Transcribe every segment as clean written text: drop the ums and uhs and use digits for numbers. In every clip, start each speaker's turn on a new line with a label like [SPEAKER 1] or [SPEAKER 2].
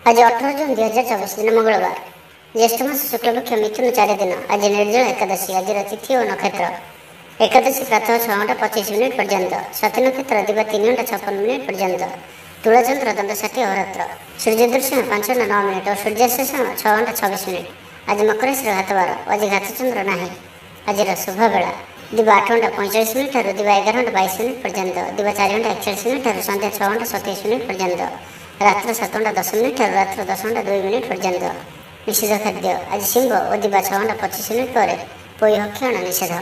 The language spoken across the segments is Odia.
[SPEAKER 1] आज 18 जून 2024 दिन मंगलवार ज्येष्ठ मास शुक्लपक्ष मिथुन 4 दिन आज निर्जल एकादशी आज तिथि और नक्षत्र एकादशी प्रातः 6:25 पर्यंत स्वाति नक्षत्र दिवा 3:56 पर्यंत तुलाचंद्र दंड 60 अहोरात्र सूर्य दर्शन 5:09 और सूर्यास्त समय 6:26 आज मकर राशि घातवार आज घातचंद्र ना आज शुभ बेला दिवा 8:45 दिवा 11:22 पर्यंत दिवा 4:41 संध्या 6:27 पर्यंत रात्र 7:10 रात्र 10:02 पर्यंत निषेध खाद्य आज सिंह और दिवा 6:25 पर पोई हक्षण निषेध।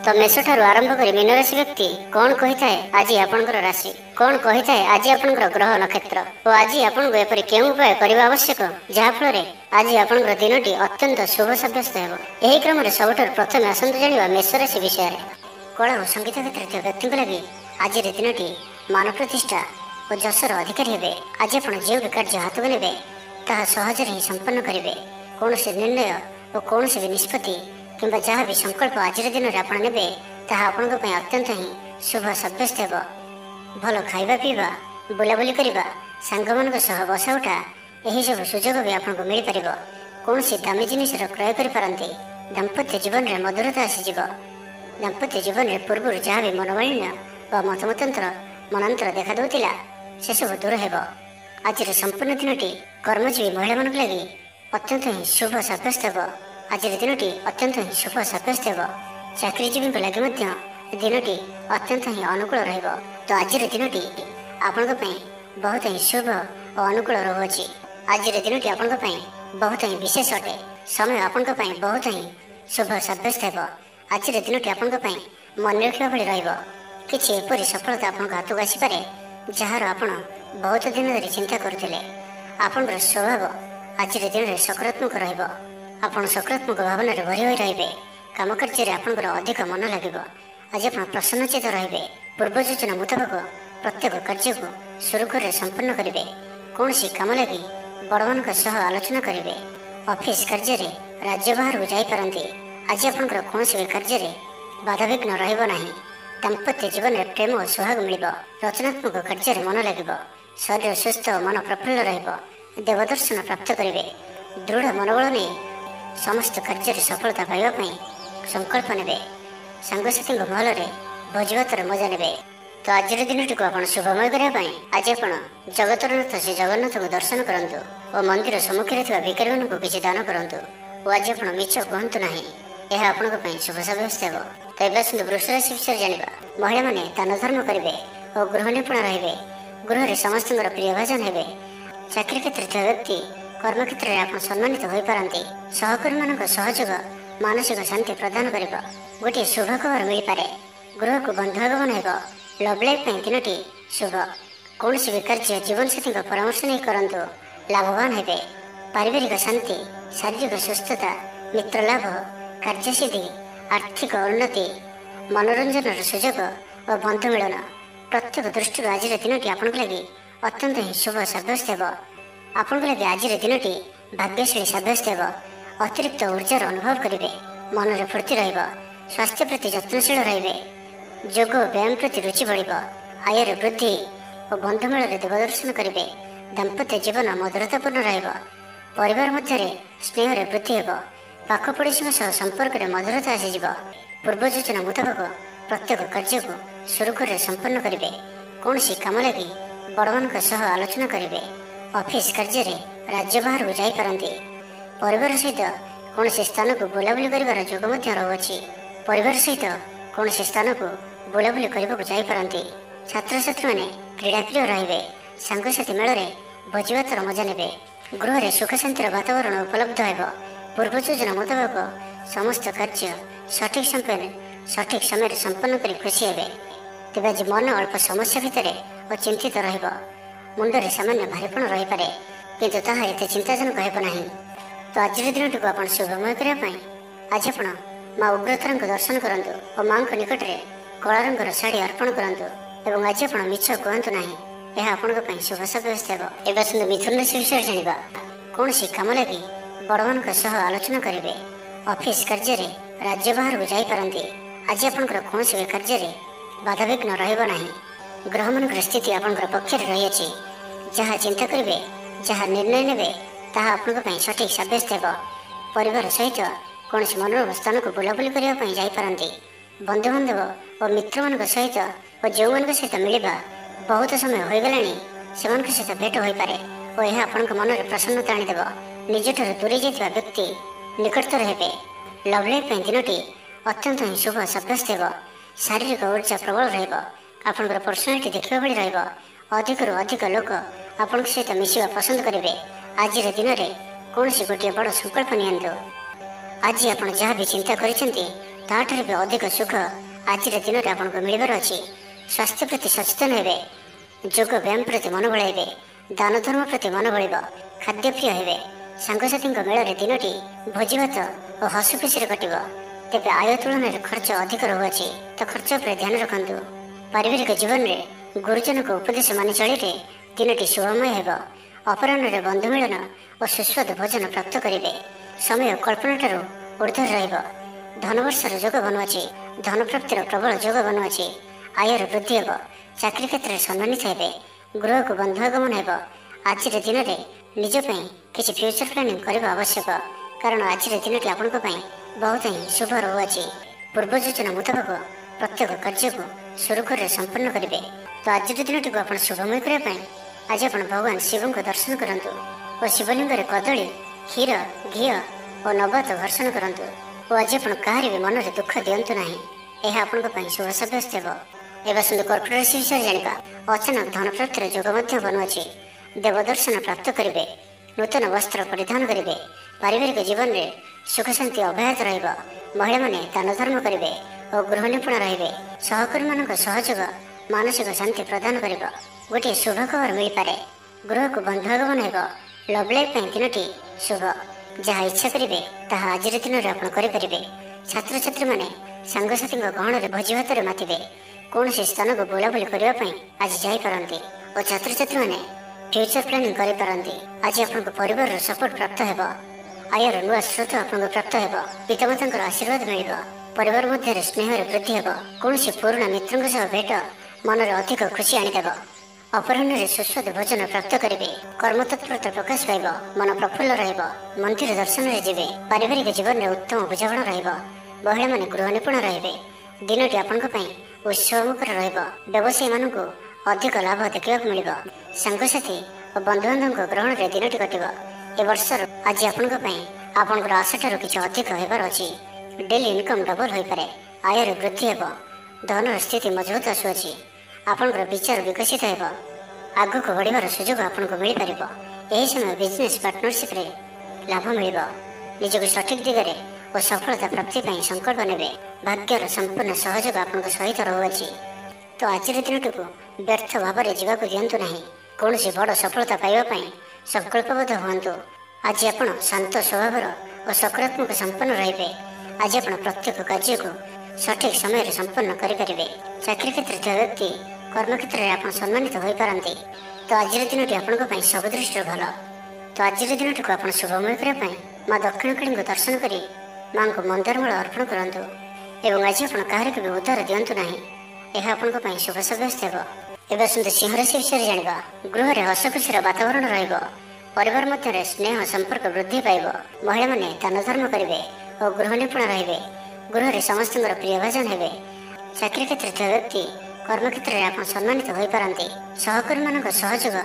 [SPEAKER 1] तो मेष ठारू आरंभ कर मीन राशि व्यक्ति कौन कही थाए आज आपणकर राशि कौन कही थाए आज आपणकर ग्रह नक्षत्र और आज आपन एपरि केउं उपाय करबा आवश्यक जहाँफल आज आपणकर दिनटी अत्यंत शुभ सब्यस्त हेब। एही क्रम में सबुठार प्रथम आसंतु जानिबा मेष राशि विषय कला और संगीत क्षेत्र व्यक्ति लगी आज दिनटी मान प्रतिष्ठा और जसर अधिकारी हेबे। आज आप जो भी कार्य हाथ को ने सहजरे ही संपन्न करेंगे। कौन से निर्णय और कौन से भी निष्पत्ति किंबा जहाँ भी संकल्प आज दिन में आपड़ ने अत्यंत ही शुभ सब्यस्त हेब। भल खाइबा पीवा बुलाबुली करवा सांग मान बसा उठा यही सब सुजोग भी आपको मिल पार। कौन सी दामी जिनिस क्रय करते दाम्पत्य जीवन में मधुरता आसीज। दाम्पत्य जीवन में पूर्व जहाँ भी मनोमालिन्य व मतमतंत्र मनांतर देखा दूला से सब दूर हेब। आज संपूर्ण दिनटी कर्मजीवी महिला मान लगी अत्यंत ही शुभ सब्यस्त हेब। आज दिनटी अत्यंत ही शुभ सब्यस्त हेब। चाकरीजीवी लगे दिनटी अत्यंत ही अनुकूल रहिब। तो आज दिनटी आपण बहुत ही शुभ और अनुकूल रहुअछि। आज दिनटी आपण बहुत ही विशेष अटे। समय आपण बहुत ही शुभ सब्यस्त हेब। आज दिनटी आपण मन रखा भली रहिब। किछि एपरि सफलता आपण हाथ को आसीपे जार आपण बहुत दिन धरी चिंता करुले। आपण स्वभाव आज दिन में सकारात्मक रहिब। आपण सकारात्मक भावना भरी होई रहिबे। काम कार्य आपंकर अधिक मन लगे। आज आप प्रसन्नचित रहिबे। पूर्व योजना मुताबक प्रत्येक कार्य को सुरुखुर संपन्न करेंगे। कौन सी काम लगी बड़ मान आलोचना करेंगे। ऑफिस कार्य राज्य बाहर जापारती। आज आपंकर कौन भी कार्य बाधाविघ्न रहिब नाही। दाम्पत्य जीवन में प्रेम और सुहाग मिल। रचनात्मक कार्य मन लगे। शरीर सुस्थ और मन प्रफुल्ल रहिब। देवदर्शन प्राप्त करेंगे। दृढ़ मनोबल नहीं समस्त कार्य सफलता पाइबापी संकल्प ने सांगसाथी महल में भोजभातर मजा ने। तो आज दिन टी आप शुभमय करने आज आप जगतरनाथ श्री जगन्नाथ को दर्शन करूँ और मंदिर सम्मुखें भिकारी मान को किसी दान करूँ और आज आप मिछ कहतु ना यह आपण शुभ सब्यस्त हेब। तो ये वृष राशि विषय जाना महिला मैंने दान धर्म करेंगे और गृह निपुण रे। गृह में समस्त प्रिय भाजन हे। चाकरी क्षेत्र व्यक्ति कर्म क्षेत्र में आप सम्मानित हो पारती। सहकर्मी मान सहयोग मानसिक शांति प्रदान कर गोटे शुभ खबर मिल पारे। गृह को बंधुआगमन हेब। लव लाइफ दिनटी शुभ। कौन भी कार्य जीवन साथी परामर्श नहीं करूँ लाभवान हे। पारिवारिक शांति शारीरिक सुस्थता मित्र लाभ कार्यसिद्धि आर्थिक उन्नति मनोरंजन सुजोग और बंधु मिलन प्रत्येक दृष्टि आज दिनटी आपण लगी अत्यंत ही शुभ सब्यस्त हेब। आपण लगे आज दिनटी भाग्यशाली सब्यस्त हेब। अतिरिक्त ऊर्जार अनुभव करेंगे। मन में फूर्ति रहिब। स्वास्थ्य प्रति जत्नशील रहिबे। योग व्यायाम प्रति रुचि बढ़। आयर वृद्धि और बंधुमेल देवदर्शन करेंगे। दाम्पत्य जीवन मधुरतापूर्ण रहिब। परिवार मध्य स्नेह वृद्धि हेब। पाख पड़ोशी संपर्क में मधुरता आसीज। पूर्व योजना मुताबक प्रत्येक कार्य को सुरुखुर संपन्न करेंगे। कौन सी काम लगी बड़ मान आलोचना करेंगे। ऑफिस कार्य राज्य बाहर जापारती। परिवार सहित कौन से स्थान को बुलाबुली कर जोग रहुअछि। परिवार सहित कौन से स्थान को बुलाबुली करते। छात्र छात्री मैंने क्रीड़ाप्रिय रे। सांगसाथी मेल में भोजभातर मजा ने। गृह में सुख शांतिर वातावरण उपलब्ध हेब। पूर्व योजना मुताबक समस्त कार्य सठिक समय संपन्न कर खुशी हे। तेज आज मन अल्प समस्या भितर और चिंतित रहिब। मुंडे सामान्य भारीपण रही पारे किंतु ताहा एते चिंताजनक हेब नाही। तो आज दिन को आप शुभमय करने आज आप माँ उग्रतारा दर्शन करूँ और माँ निकट में कला रंगर शाढ़ी अर्पण करूँ और आज आप मिछ कहतु ना यह आपण शुभ सब्यस्त हेब। एवं मिथुन राशि विषय जाना कौन सी काम लगी बड़ मान आलोचना करेंगे। ऑफिस कार्य राज्य बाहर जापारती। आज आपंकर कौन भी कार्य बाधाविघ्न रहिब नाही। ग्रह मान स्थिति आपण पक्ष रही जहाँ चिंता करेंगे ଯାହା ନିର୍ଣ୍ଣୟ ନେବେ ତାହା ଆପଣଙ୍କ ପାଇଁ ସଠିକ୍ ସାବ୍ୟସ୍ତ ହେବ। ପରିବାର ସହିତ କୌଣସି ମନୋରମ ସ୍ଥାନକୁ ବୁଲାବୁଲି କରିବା ପାଇଁ ଯାଇପାରନ୍ତି। ବନ୍ଧୁବାନ୍ଧବ ଓ ମିତ୍ରମାନଙ୍କ ସହିତ ଓ ଯେଉଁମାନଙ୍କ ସହିତ ମିଳିବା ବହୁତ ସମୟ ହୋଇଗଲାଣି ସେମାନଙ୍କ ସହିତ ଭେଟ ହୋଇପାରେ ଓ ଏହା ଆପଣଙ୍କ ମନରେ ପ୍ରସନ୍ନତା ଆଣିଦେବ। ନିଜଠାରୁ ଦୂରେଇ ଯାଇଥିବା ବ୍ୟକ୍ତି ନିକଟତର ହେବେ। ଲଭ୍ ଲାଇଫ୍ ପାଇଁ ଦିନଟି ଅତ୍ୟନ୍ତ ହିଁ ଶୁଭ ସାବ୍ୟସ୍ତ ହେବ। ଶାରୀରିକ ଉର୍ଜା ପ୍ରବଳ ରହିବ। ଆପଣଙ୍କର ପର୍ସନାଲିଟି ଦେଖିବା ଭଳି ରହିବ। ଅଧିକରୁ ଅଧିକ ଲୋକ ଆପଣଙ୍କ ସହିତ ମିଶିବା ପସନ୍ଦ କରିବେ। ଆଜିର ଦିନରେ କୌଣସି ଗୋଟିଏ ବଡ଼ ସଂକଳ୍ପ ନିଅନ୍ତୁ। ଆଜି ଆପଣ ଯାହା ବି ଚିନ୍ତା କରିଛନ୍ତି ତାହାଠାରୁ ବି ଅଧିକ ସୁଖ ଆଜିର ଦିନରେ ଆପଣଙ୍କୁ ମିଳିବାର ଅଛି। ସ୍ୱାସ୍ଥ୍ୟ ପ୍ରତି ସଚେତନ ହେବେ। ଯୋଗ ବ୍ୟାୟାମ ପ୍ରତି ମନ ବଳାଇବେ। ଦାନ ଧର୍ମ ପ୍ରତି ମନ ବଳିବ। ଖାଦ୍ୟପ୍ରିୟ ହେବେ। ସାଙ୍ଗସାଥୀଙ୍କ ମେଳରେ ଦିନଟି ଭୋଜିଭାତ ଓ ହସଖୁସିରେ କଟିବ। ତେବେ ଆୟ ତୁଳନାରେ ଖର୍ଚ୍ଚ ଅଧିକ ରହୁଅଛି ତ ଖର୍ଚ୍ଚ ଉପରେ ଧ୍ୟାନ ରଖନ୍ତୁ। ପାରିବାରିକ ଜୀବନରେ ଗୁରୁଜନଙ୍କ ଉପଦେଶ ମାନି ଚଳିଲେ ଦିନଟି ଶୁଭମୟ ହେବ। ଅପରାହ୍ନରେ ବନ୍ଧୁ ମିଳନ ଓ ସୁସ୍ୱାଦୁ ଭୋଜନ ପ୍ରାପ୍ତ କରିବେ। ସମୟ କଳ୍ପନାଠାରୁ ଊର୍ଦ୍ଧ୍ୱରେ ରହିବ। ଧନବର୍ଷର ଯୋଗ ବନୁଅଛି। ଧନପ୍ରାପ୍ତିର ପ୍ରବଳ ଯୋଗ ବନୁଅଛି। ଆୟର ବୃଦ୍ଧି ହେବ। ଚାକିରି କ୍ଷେତ୍ରରେ ସମ୍ମାନିତ ହେବେ। ଗୃହକୁ ବନ୍ଧୁ ଆଗମନ ହେବ। ଆଜିର ଦିନରେ ନିଜ ପାଇଁ କିଛି ଫ୍ୟୁଚର ପ୍ଲାନିଂ କରିବା ଆବଶ୍ୟକ, କାରଣ ଆଜିର ଦିନଟି ଆପଣଙ୍କ ପାଇଁ ବହୁତ ହିଁ ଶୁଭ ରହୁଅଛି। ପୂର୍ବ ଯୋଜନା ମୁତାବକ ପ୍ରତ୍ୟେକ କାର୍ଯ୍ୟକୁ ସୁରୁଖୁରୁରେ ସମ୍ପନ୍ନ କରିବେ। ତ ଆଜିର ଦିନଟିକୁ ଆପଣ ଶୁଭମୟ କରିବା ପାଇଁ ଆଜି ଆପଣ ଭଗବାନ ଶିବଙ୍କୁ ଦର୍ଶନ କରନ୍ତୁ ଓ ଶିବଲିଙ୍ଗରେ କଦଳୀ, କ୍ଷୀର, ଘିଅ ଓ ନବାତ ଘର୍ଷଣ କରନ୍ତୁ। ଓ ଆଜି ଆପଣ କାହାରି ବି ମନରେ ଦୁଃଖ ଦିଅନ୍ତୁ ନାହିଁ। ଏହା ଆପଣଙ୍କ ପାଇଁ ଶୁଭ ସାବ୍ୟସ୍ତ ହେବ। ଏବେ ଆସନ୍ତୁ କର୍କଟ ରାଶି ବିଷୟରେ ଜାଣିବା। ଅଚାନକ ଧନପ୍ରାପ୍ତିର ଯୋଗ ମଧ୍ୟ ବନୁଅଛି। ଦେବଦର୍ଶନ ପ୍ରାପ୍ତ କରିବେ। ନୂତନ ବସ୍ତ୍ର ପରିଧାନ କରିବେ। ପାରିବାରିକ ଜୀବନରେ ସୁଖ ଶାନ୍ତି ଅବ୍ୟାହତ ରହିବ। ମହିଳାମାନେ ଦାନ ଧର୍ମ କରିବେ ଓ ଗୃହ ନିପୁଣ ରହିବେ। ସହକର୍ମୀମାନଙ୍କ ସହଯୋଗ ମାନସିକ ଶାନ୍ତି ପ୍ରଦାନ କରିବ। ଗୋଟିଏ ଶୁଭ ଖବର ମିଳିପାରେ। ଗୃହକୁ ବନ୍ଧୁ ଆଗମନ ହେବ। ଲଭ୍ ଲାଇଫ୍ ପାଇଁ ଦିନଟି ଶୁଭ। ଯାହା ଇଚ୍ଛା କରିବେ ତାହା ଆଜିର ଦିନରେ ଆପଣ କରିପାରିବେ। ଛାତ୍ରଛାତ୍ରୀମାନେ ସାଙ୍ଗସାଥୀଙ୍କ ଗହଣରେ ଭୋଜିଭାତରେ ମାତିବେ। କୌଣସି ସ୍ଥାନକୁ ବୁଲାବୁଲି କରିବା ପାଇଁ ଆଜି ଯାଇପାରନ୍ତି ଓ ଛାତ୍ରଛାତ୍ରୀମାନେ ଫ୍ୟୁଚର ପ୍ଲାନିଂ କରିପାରନ୍ତି। ଆଜି ଆପଣଙ୍କ ପରିବାରର ସପୋର୍ଟ ପ୍ରାପ୍ତ ହେବ। ଆୟର ନୂଆ ସ୍ରୋତ ଆପଣଙ୍କୁ ପ୍ରାପ୍ତ ହେବ। ପିତାମାତାଙ୍କର ଆଶୀର୍ବାଦ ମିଳିବ। ପରିବାର ମଧ୍ୟରେ ସ୍ନେହରେ ବୃଦ୍ଧି ହେବ। କୌଣସି ପୁରୁଣା ମିତ୍ରଙ୍କ ସହ ଭେଟ ମନରେ ଅଧିକ ଖୁସି ଆଣିଦେବ। ଅପରାହ୍ନରେ ସୁସ୍ୱାଦୁ ଭୋଜନ ପ୍ରାପ୍ତ କରିବେ। କର୍ମତତ୍ପରତା ପ୍ରକାଶ ପାଇବ। ମନ ପ୍ରଫୁଲ୍ଲ ରହିବ। ମନ୍ଦିର ଦର୍ଶନରେ ଯିବେ। ପାରିବାରିକ ଜୀବନରେ ଉତ୍ତମ ବୁଝାମଣା ରହିବ। ମହିଳାମାନେ ଗୃହ ନିପୁଣ ରହିବେ। ଦିନଟି ଆପଣଙ୍କ ପାଇଁ ଉତ୍ସବମୁଖର ରହିବ। ବ୍ୟବସାୟୀମାନଙ୍କୁ ଅଧିକ ଲାଭ ଦେଖିବାକୁ ମିଳିବ। ସାଙ୍ଗସାଥୀ ଓ ବନ୍ଧୁବାନ୍ଧବଙ୍କ ଗ୍ରହଣରେ ଦିନଟି କଟିବ। ଏ ବର୍ଷର ଆଜି ଆପଣଙ୍କ ପାଇଁ ଆପଣଙ୍କର ଆଶାଠାରୁ କିଛି ଅଧିକ ହେବାର ଅଛି। ଡେଲି ଇନକମ୍ ଡବଲ ହୋଇପାରେ। ଆୟରେ ବୃଦ୍ଧି ହେବ। ଧନର ସ୍ଥିତି ମଜବୁତ ଆସୁଅଛି। ଆପଣଙ୍କର ବିଚାର ବିକଶିତ ହେବ। ଆଗକୁ ବଢ଼ିବାର ସୁଯୋଗ ଆପଣଙ୍କୁ ମିଳିପାରିବ। ଏହି ସମୟ ବିଜନେସ୍ ପାର୍ଟନରସିପ୍ରେ ଲାଭ ମିଳିବ। ନିଜକୁ ସଠିକ୍ ଦିଗରେ ଓ ସଫଳତା ପ୍ରାପ୍ତି ପାଇଁ ସଂକଳ୍ପ ନେବେ। ଭାଗ୍ୟର ସମ୍ପୂର୍ଣ୍ଣ ସହଯୋଗ ଆପଣଙ୍କ ସହିତ ରହୁଅଛି। ତ ଆଜିର ଦିନଟିକୁ ବ୍ୟର୍ଥ ଭାବରେ ଯିବାକୁ ଦିଅନ୍ତୁ ନାହିଁ। କୌଣସି ବଡ଼ ସଫଳତା ପାଇବା ପାଇଁ ସଂକଳ୍ପବଦ୍ଧ ହୁଅନ୍ତୁ। ଆଜି ଆପଣ ଶାନ୍ତ ସ୍ୱଭାବର ଓ ସକାରାତ୍ମକ ସମ୍ପନ୍ନ ରହିବେ। ଆଜି ଆପଣ ପ୍ରତ୍ୟେକ କାର୍ଯ୍ୟକୁ ସଠିକ୍ ସମୟରେ ସମ୍ପନ୍ନ କରିପାରିବେ। ଚାକିରି କ୍ଷେତ୍ରରେ ଥିବା ବ୍ୟକ୍ତି କର୍ମକ୍ଷେତ୍ରରେ ଆପଣ ସମ୍ମାନିତ ହୋଇପାରନ୍ତି। ତ ଆଜିର ଦିନଟି ଆପଣଙ୍କ ପାଇଁ ସବୁ ଦୃଷ୍ଟିରୁ ଭଲ। ତ ଆଜିର ଦିନଟିକୁ ଆପଣ ଶୁଭମୟ କରିବା ପାଇଁ ମା ଦକ୍ଷିଣକାଳୀଙ୍କୁ ଦର୍ଶନ କରି ମାଙ୍କୁ ମନ୍ଦାରମାଳ ଅର୍ପଣ କରନ୍ତୁ ଏବଂ ଆଜି ଆପଣ କାହାରିକୁ ବି ଉଦ୍ଧାର ଦିଅନ୍ତୁ ନାହିଁ। ଏହା ଆପଣଙ୍କ ପାଇଁ ଶୁଭ ସାବ୍ୟସ୍ତ ହେବ। ଏବେ ଆସନ୍ତୁ ସିଂହ ରାଶି ବିଷୟରେ ଜାଣିବା। ଗୃହରେ ହସଖୁସିର ବାତାବରଣ ରହିବ। ପରିବାର ମଧ୍ୟରେ ସ୍ନେହ ସମ୍ପର୍କ ବୃଦ୍ଧି ପାଇବ। ମହିଳାମାନେ ଦାନ ଧର୍ମ କରିବେ ଓ ଗୃହ ନିପୁଣ ରହିବେ। ଗୃହରେ ସମସ୍ତଙ୍କର ପ୍ରିୟଭାଜନ ହେବେ। ଚାକିରି କ୍ଷେତ୍ରରେ ଥିବା ବ୍ୟକ୍ତି କର୍ମକ୍ଷେତ୍ରରେ ଆପଣ ସମ୍ମାନିତ ହୋଇପାରନ୍ତି। ସହକର୍ମୀମାନଙ୍କ ସହଯୋଗ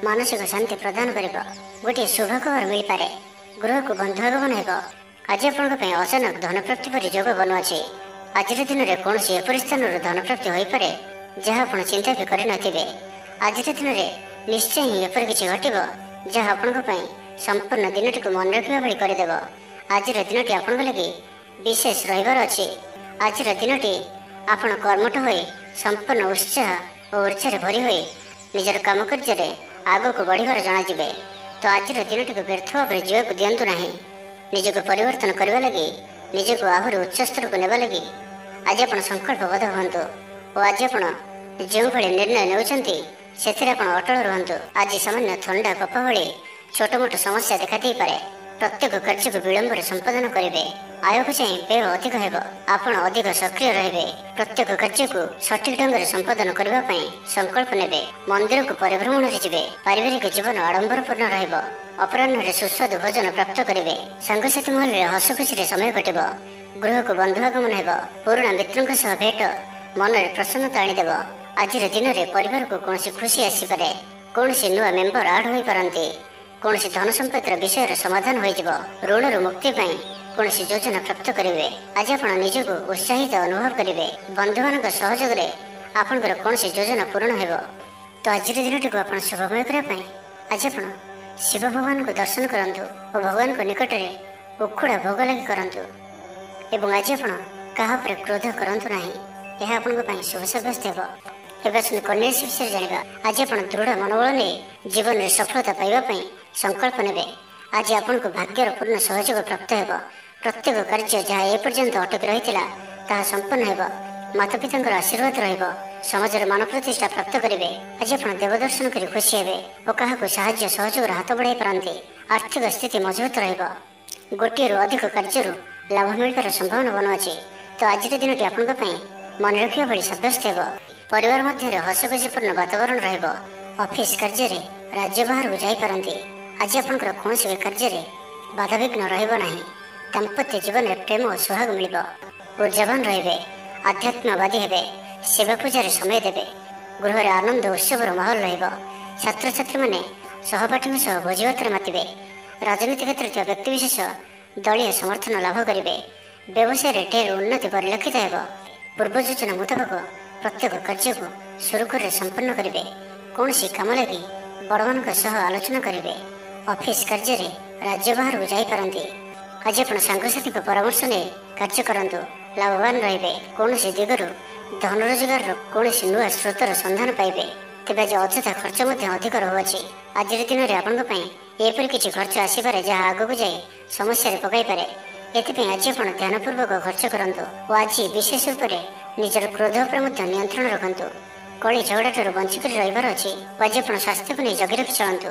[SPEAKER 1] ମାନସିକ ଶାନ୍ତି ପ୍ରଦାନ କରିବ। ଗୋଟିଏ ଶୁଭ ଖବର ମିଳିପାରେ। ଗୃହକୁ ବନ୍ଧୁ ଆଗମନ ହେବ। ଆଜି ଆପଣଙ୍କ ପାଇଁ ଅଚାନକ ଧନପ୍ରାପ୍ତି ପରି ଯୋଗ ବନୁଅଛି। ଆଜିର ଦିନରେ କୌଣସି ଏପରି ସ୍ଥାନରୁ ଧନପ୍ରାପ୍ତି ହୋଇପାରେ ଯାହା ଆପଣ ଚିନ୍ତା ବି କରିନଥିବେ। ଆଜିର ଦିନରେ ନିଶ୍ଚୟ ହିଁ ଏପରି କିଛି ଘଟିବ ଯାହା ଆପଣଙ୍କ ପାଇଁ ସମ୍ପୂର୍ଣ୍ଣ ଦିନଟିକୁ ମନେ ରଖିବା ଭଳି କରିଦେବ। ଆଜିର ଦିନଟି ଆପଣଙ୍କ ଲାଗି ବିଶେଷ ରହିବାର ଅଛି। ଆଜିର ଦିନଟି ଆପଣ କର୍ମଠ ହୋଇ ସମ୍ପୂର୍ଣ୍ଣ ଉତ୍ସାହ ଓ ଉର୍ଜାରେ ଭରି ହୋଇ ନିଜର କାମ କାର୍ଯ୍ୟରେ ଆଗକୁ ବଢ଼ିବାର ଜଣାଯିବେ। ତ ଆଜିର ଦିନଟିକୁ ବ୍ୟର୍ଥ ଭାବରେ ଯିବାକୁ ଦିଅନ୍ତୁ ନାହିଁ। ନିଜକୁ ପରିବର୍ତ୍ତନ କରିବା ଲାଗି, ନିଜକୁ ଆହୁରି ଉଚ୍ଚସ୍ତରକୁ ନେବା ଲାଗି ଆଜି ଆପଣ ସଂକଳ୍ପବଦ୍ଧ ହୁଅନ୍ତୁ ଓ ଆଜି ଆପଣ ଯେଉଁଭଳି ନିର୍ଣ୍ଣୟ ନେଉଛନ୍ତି ସେଥିରେ ଆପଣ ଅଟଳ ରୁହନ୍ତୁ। ଆଜି ସାମାନ୍ୟ ଥଣ୍ଡା କଫ ଭଳି ଛୋଟ ମୋଟ ସମସ୍ୟା ଦେଖା ଦେଇପାରେ। ପ୍ରତ୍ୟେକ କାର୍ଯ୍ୟକୁ ବିଳମ୍ବରେ ସମ୍ପାଦନ କରିବେ। ଆୟକୁ ଚାହିଁ ବ୍ୟୟ ଅଧିକ ହେବ। ଆପଣ ଅଧିକ ସକ୍ରିୟ ରହିବେ। ପ୍ରତ୍ୟେକ କାର୍ଯ୍ୟକୁ ସଠିକ ଢଙ୍ଗରେ ସମ୍ପାଦନ କରିବା ପାଇଁ ସଂକଳ୍ପ ନେବେ। ମନ୍ଦିରକୁ ପରିଭ୍ରମଣରେ ଯିବେ। ପାରିବାରିକ ଜୀବନ ଆଡମ୍ବରପୂର୍ଣ୍ଣ ରହିବ। ଅପରାହ୍ନରେ ସୁସ୍ୱାଦୁ ଭୋଜନ ପ୍ରାପ୍ତ କରିବେ। ସାଙ୍ଗସାଥି ମହଲରେ ହସ ଖୁସିରେ ସମୟ କଟିବ। ଗୃହକୁ ବନ୍ଧୁ ଆଗମନ ହେବ। ପୁରୁଣା ମିତ୍ରଙ୍କ ସହ ଭେଟ ମନରେ ପ୍ରସନ୍ନତା ଆଣିଦେବ। ଆଜିର ଦିନରେ ପରିବାରକୁ କୌଣସି ଖୁସି ଆସିପାରେ। କୌଣସି ନୂଆ ମେମ୍ବର ଆଡ୍ ହୋଇପାରନ୍ତି। କୌଣସି ଧନ ସମ୍ପତ୍ତିର ବିଷୟରେ ସମାଧାନ ହୋଇଯିବ। ଋଣରୁ ମୁକ୍ତି ପାଇଁ କୌଣସି ଯୋଜନା ପ୍ରାପ୍ତ କରିବେ। ଆଜି ଆପଣ ନିଜକୁ ଉତ୍ସାହିତ ଅନୁଭବ କରିବେ। ବନ୍ଧୁମାନଙ୍କ ସହଯୋଗରେ ଆପଣଙ୍କର କୌଣସି ଯୋଜନା ପୂରଣ ହେବ। ତ ଆଜିର ଦିନଟିକୁ ଆପଣ ଶୁଭମୟ କରିବା ପାଇଁ ଆଜି ଆପଣ ଶିବ ଭଗବାନଙ୍କୁ ଦର୍ଶନ କରନ୍ତୁ ଓ ଭଗବାନଙ୍କ ନିକଟରେ ଉଖୁଡ଼ା ଭୋଗ ଲାଗି କରନ୍ତୁ। ଏବଂ ଆଜି ଆପଣ କାହା ଉପରେ କ୍ରୋଧ କରନ୍ତୁ ନାହିଁ। ଏହା ଆପଣଙ୍କ ପାଇଁ ଶୁଭ ସାବ୍ୟସ୍ତ ହେବ। ଏବେ ଆସନ୍ତୁ କନ୍ୟା ରାଶି ବିଷୟରେ ଜାଣିବା। ଆଜି ଆପଣ ଦୃଢ଼ ମନୋବଳ ନେଇ ଜୀବନରେ ସଫଳତା ପାଇବା ପାଇଁ ସଂକଳ୍ପ ନେବେ। ଆଜି ଆପଣଙ୍କୁ ଭାଗ୍ୟର ପୂର୍ଣ୍ଣ ସହଯୋଗ ପ୍ରାପ୍ତ ହେବ। ପ୍ରତ୍ୟେକ କାର୍ଯ୍ୟ ଯାହା ଏପର୍ଯ୍ୟନ୍ତ ଅଟକି ରହିଥିଲା ତାହା ସମ୍ପନ୍ନ ହେବ। ମାତାପିତାଙ୍କର ଆଶୀର୍ବାଦ ରହିବ। ସମାଜରେ ମାନ ପ୍ରତିଷ୍ଠା ପ୍ରାପ୍ତ କରିବେ। ଆଜି ଆପଣ ଦେବ ଦର୍ଶନ କରି ଖୁସି ହେବେ ଓ କାହାକୁ ସାହାଯ୍ୟ ସହଯୋଗର ହାତ ବଢ଼ାଇ ପାରନ୍ତି। ଆର୍ଥିକ ସ୍ଥିତି ମଜବୁତ ରହିବ। ଗୋଟିଏରୁ ଅଧିକ କାର୍ଯ୍ୟରୁ ଲାଭ ମିଳିବାର ସମ୍ଭାବନା ବନୁଅଛି। ତ ଆଜିର ଦିନଟି ଆପଣଙ୍କ ପାଇଁ ମନେ ରଖିବା ଭଳି ସାବ୍ୟସ୍ତ ହେବ। ପରିବାର ମଧ୍ୟରେ ହସଖୁସିପୂର୍ଣ୍ଣ ବାତାବରଣ ରହିବ। ଅଫିସ କାର୍ଯ୍ୟରେ ରାଜ୍ୟ ବାହାରକୁ ଯାଇପାରନ୍ତି। ଆଜି ଆପଣଙ୍କର କୌଣସି କାର୍ଯ୍ୟରେ ବାଧାବିଘ୍ନ ରହିବ ନାହିଁ। ଦାମ୍ପତ୍ୟ ଜୀବନରେ ପ୍ରେମ ଓ ସୁହାଗ ମିଳିବ। ଉର୍ଜାବାନ ରହିବେ। ଆଧ୍ୟାତ୍ମବାଦୀ ହେବେ। ସେବା ପୂଜାରେ ସମୟ ଦେବେ। ଗୃହରେ ଆନନ୍ଦ ଉତ୍ସବର ମାହୋଲ ରହିବ। ଛାତ୍ରଛାତ୍ରୀମାନେ ସହପାଠୀଙ୍କ ସହ ଭୋଜିଭାତରେ ମାତିବେ। ରାଜନୀତି କ୍ଷେତ୍ରରେ ଥିବା ବ୍ୟକ୍ତିବିଶେଷ ଦଳୀୟ ସମର୍ଥନ ଲାଭ କରିବେ। ବ୍ୟବସାୟରେ ଢେର ଉନ୍ନତି ପରିଲକ୍ଷିତ ହେବ। ପୂର୍ବ ଯୋଜନା ମୁତାବକ ପ୍ରତ୍ୟେକ କାର୍ଯ୍ୟକୁ ସୁରୁଖୁରୁରେ ସମ୍ପନ୍ନ କରିବେ। କୌଣସି କାମ ଲାଗି ବଡ଼ମାନଙ୍କ ସହ ଆଲୋଚନା କରିବେ। ଅଫିସ କାର୍ଯ୍ୟରେ ରାଜ୍ୟ ବାହାରକୁ ଯାଇପାରନ୍ତି। ଆଜି ଆପଣ ସାଙ୍ଗସାଥୀଙ୍କ ପରାମର୍ଶ ନେଇ କାର୍ଯ୍ୟ କରନ୍ତୁ। ଲାଭବାନ ରହିବେ। କୌଣସି ଦିଗରୁ ଧନ ରୋଜଗାରର କୌଣସି ନୂଆ ସ୍ରୋତର ସନ୍ଧାନ ପାଇବେ। ତେବେ ଆଜି ଅଯଥା ଖର୍ଚ୍ଚ ମଧ୍ୟ ଅଧିକ ରହୁଅଛି। ଆଜିର ଦିନରେ ଆପଣଙ୍କ ପାଇଁ ଏପରି କିଛି ଖର୍ଚ୍ଚ ଆସିପାରେ ଯାହା ଆଗକୁ ଯାଇ ସମସ୍ୟାରେ ପକାଇପାରେ। ଏଥିପାଇଁ ଆଜି ଆପଣ ଧ୍ୟାନପୂର୍ବକ ଖର୍ଚ୍ଚ କରନ୍ତୁ ଓ ଆଜି ବିଶେଷ ରୂପରେ ନିଜର କ୍ରୋଧ ଉପରେ ମଧ୍ୟ ନିୟନ୍ତ୍ରଣ ରଖନ୍ତୁ। କଳି ଝଗଡ଼ାଠାରୁ ବଞ୍ଚିକରି ରହିବାର ଅଛି ଓ ଆଜି ଆପଣ ସ୍ୱାସ୍ଥ୍ୟକୁ ନେଇ ଜଗି ରଖି ଚଳନ୍ତୁ।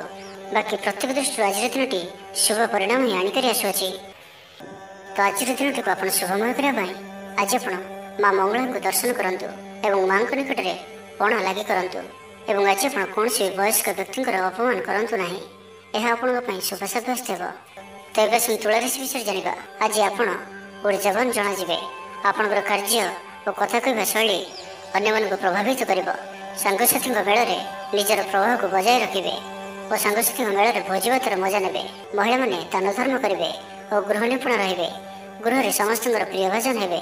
[SPEAKER 1] ବାକି ପ୍ରତ୍ୟେକ ଦୃଷ୍ଟିରୁ ଆଜିର ଦିନଟି ଶୁଭ ପରିଣାମ ହିଁ ଆଣିକରି ଆସୁଅଛି। ତ ଆଜିର ଦିନଟିକୁ ଆପଣ ଶୁଭମୟ କରିବା ପାଇଁ ଆଜି ଆପଣ ମା ମଙ୍ଗଳାଙ୍କୁ ଦର୍ଶନ କରନ୍ତୁ ଏବଂ ମାଙ୍କ ନିକଟରେ ପଣା ଲାଗି କରନ୍ତୁ। ଏବଂ ଆଜି ଆପଣ କୌଣସି ବୟସ୍କ ବ୍ୟକ୍ତିଙ୍କର ଅପମାନ କରନ୍ତୁ ନାହିଁ। ଏହା ଆପଣଙ୍କ ପାଇଁ ଶୁଭ ସାବ୍ୟସ୍ତ ହେବ। ତ ଏବେ ଆସନ୍ତୁ ତୁଳା ରାଶି ବିଷୟରେ ଜାଣିବା। ଆଜି ଆପଣ ଉର୍ଜାବାନ ଜଣାଯିବେ। ଆପଣଙ୍କର କାର୍ଯ୍ୟ ଓ କଥା କହିବା ଶୈଳୀ ଅନ୍ୟମାନଙ୍କୁ ପ୍ରଭାବିତ କରିବ। ସାଙ୍ଗସାଥୀଙ୍କ ମେଳରେ ନିଜର ପ୍ରଭାବକୁ ବଜାୟ ରଖିବେ ଓ ସାଙ୍ଗସାଥୀଙ୍କ ମେଳରେ ଭୋଜିଭାତର ମଜା ନେବେ। ମହିଳାମାନେ ଦାନ ଧର୍ମ କରିବେ ଓ ଗୃହ ନିପୁଣ ରହିବେ। ଗୃହରେ ସମସ୍ତଙ୍କର ପ୍ରିୟଭାଜନ ହେବେ।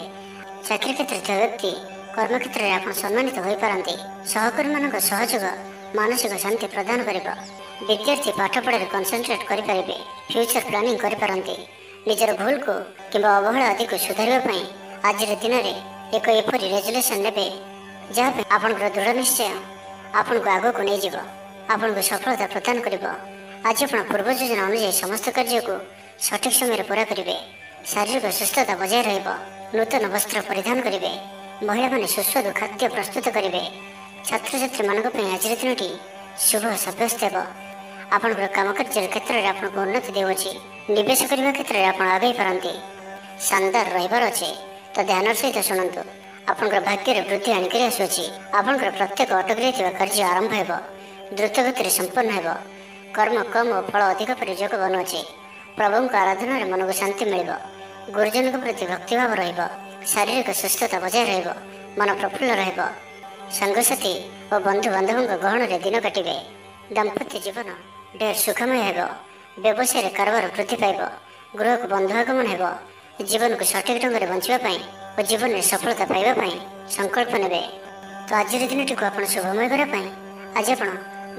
[SPEAKER 1] ଚାକିରି କ୍ଷେତ୍ରରେ ଥିବା ବ୍ୟକ୍ତି କର୍ମକ୍ଷେତ୍ରରେ ଆପଣ ସମ୍ମାନିତ ହୋଇପାରନ୍ତି। ସହକର୍ମୀମାନଙ୍କ ସହଯୋଗ ମାନସିକ ଶାନ୍ତି ପ୍ରଦାନ କରିବ। ବିଦ୍ୟାର୍ଥୀ ପାଠପଢ଼ାରେ କନସେନଟ୍ରେଟ୍ କରିପାରିବେ। ଫ୍ୟୁଚର ପ୍ଲାନିଂ କରିପାରନ୍ତି। ନିଜର ଭୁଲକୁ କିମ୍ବା ଅବହେଳା ଆଦିକୁ ସୁଧାରିବା ପାଇଁ ଆଜିର ଦିନରେ ଏକ ଏପରି ରେଜୁଲେସନ୍ ନେବେ ଯାହା ପାଇଁ ଆପଣଙ୍କର ଦୃଢ଼ ନିଶ୍ଚୟ ଆପଣଙ୍କୁ ଆଗକୁ ନେଇଯିବ। ଆପଣଙ୍କୁ ସଫଳତା ପ୍ରଦାନ କରିବ। ଆଜି ଆପଣ ପୂର୍ବ ଯୋଜନା ଅନୁଯାୟୀ ସମସ୍ତ କାର୍ଯ୍ୟକୁ ସଠିକ ସମୟରେ ପୁରା କରିବେ। ଶାରୀରିକ ସୁସ୍ଥତା ବଜାୟ ରହିବ। ନୂତନ ବସ୍ତ୍ର ପରିଧାନ କରିବେ। ମହିଳାମାନେ ସୁସ୍ୱାଦୁ ଖାଦ୍ୟ ପ୍ରସ୍ତୁତ କରିବେ। ଛାତ୍ରଛାତ୍ରୀମାନଙ୍କ ପାଇଁ ଆଜିର ଦିନଟି ଶୁଭ ସାବ୍ୟସ୍ତ ହେବ। ଆପଣଙ୍କର କାମକାର୍ଯ୍ୟର କ୍ଷେତ୍ରରେ ଆପଣଙ୍କୁ ଉନ୍ନତି ଦେଉଅଛି। ନିବେଶ କରିବା କ୍ଷେତ୍ରରେ ଆପଣ ଆଗେଇ ପାରନ୍ତି। ଶାନଦାର ରହିବାର ଅଛି। ତ ଧ୍ୟାନର ସହିତ ଶୁଣନ୍ତୁ। ଆପଣଙ୍କର ଭାଗ୍ୟରେ ବୃଦ୍ଧି ଆଣିକରି ଆସୁଅଛି। ଆପଣଙ୍କର ପ୍ରତ୍ୟେକ ଅଟକି ରହିଥିବା କାର୍ଯ୍ୟ ଆରମ୍ଭ ହେବ। ଦ୍ରୁତ ଗତିରେ ସମ୍ପନ୍ନ ହେବ। କର୍ମ କମ୍ ଓ ଫଳ ଅଧିକ ପରି ଯୋଗ ବନୁଅଛି। ପ୍ରଭୁଙ୍କ ଆରାଧନାରେ ମନକୁ ଶାନ୍ତି ମିଳିବ। ଗୁରୁଜନଙ୍କ ପ୍ରତି ଭକ୍ତିଭାବ ରହିବ। ଶାରୀରିକ ସୁସ୍ଥତା ବଜାୟ ରହିବ। ମନ ପ୍ରଫୁଲ୍ଲ ରହିବ। ସାଙ୍ଗସାଥୀ ଓ ବନ୍ଧୁବାନ୍ଧବଙ୍କ ଗହଣରେ ଦିନ କାଟିବେ। ଦାମ୍ପତ୍ୟ ଜୀବନ ଢେର ସୁଖମୟ ହେବ। ବ୍ୟବସାୟରେ କାରବାର ବୃଦ୍ଧି ପାଇବ। ଗୃହକୁ ବନ୍ଧୁ ଆଗମନ ହେବ। ଜୀବନକୁ ସଠିକ ଢଙ୍ଗରେ ବଞ୍ଚିବା ପାଇଁ ଓ ଜୀବନରେ ସଫଳତା ପାଇବା ପାଇଁ ସଂକଳ୍ପ ନେବେ। ତ ଆଜିର ଦିନଟିକୁ ଆପଣ ଶୁଭମୟ କରିବା ପାଇଁ ଆଜି ଆପଣ